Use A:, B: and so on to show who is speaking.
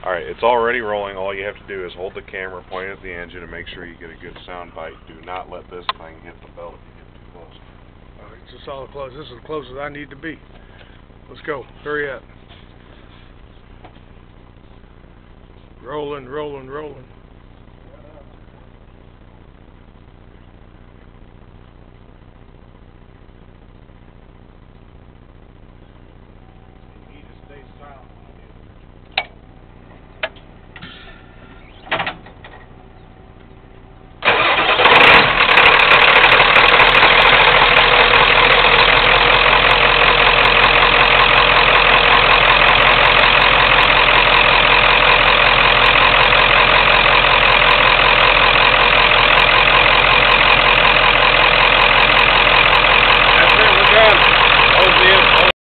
A: Alright, it's already rolling. All you have to do is hold the camera, point at the engine, and make sure you get a good sound bite. Do not let this thing hit the belt if you get too close.
B: Alright, it's just all close. This is as close as I need to be. Let's go. Hurry up. Rolling, rolling, rolling.
A: You need to stay silent.